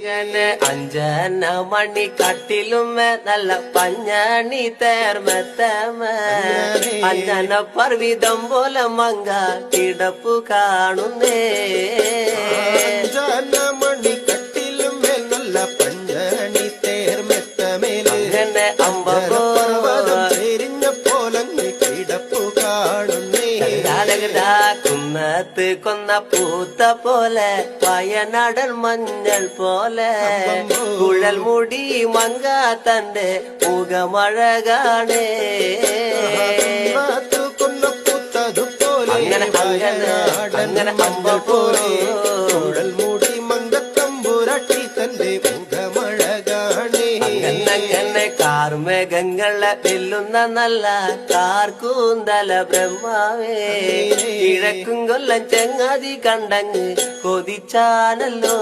അങ്ങനെ അഞ്ചന മണി കട്ടിലുമേ നല്ല പഞ്ഞണി തേർമത്തമേ അഞ്ചന പർവിതം പോലെ മങ്ക കിടപ്പു കാണുന്നേ മണി കട്ടിലുമേ നല്ല പഞ്ഞണി തേർമത്തമേലെ അങ്ങനെ അമ്പോ ചെരിഞ്ഞ പോലങ്ങ് കിടപ്പു കാണുന്നേ കുന്നത്ത് കൊന്ന പൂത്ത പോലെ വയനാടൻ മഞ്ഞൾ പോലെ കുഴൽ മുടി മങ്ക തന്റെ മുഖമഴകാണേ കൊന്ന പൂത്തതുപോലെ അങ്ങനെ അങ്ങനെ അമ്പ പോലെ കുഴൽ മൂടി മങ്കത്തമ്പുരട്ടി തന്റെ മുഖമഴകാണേ അങ്ങനെ കാർമേഘങ്ങളെ വെല്ലുന്ന നല്ല കാർക്കൂന്തല ബ്രഹ്മാവേ കിഴക്കും കൊല്ലം ചെങ്ങാതി കണ്ടങ്ങ് കൊതിച്ചാനല്ലോ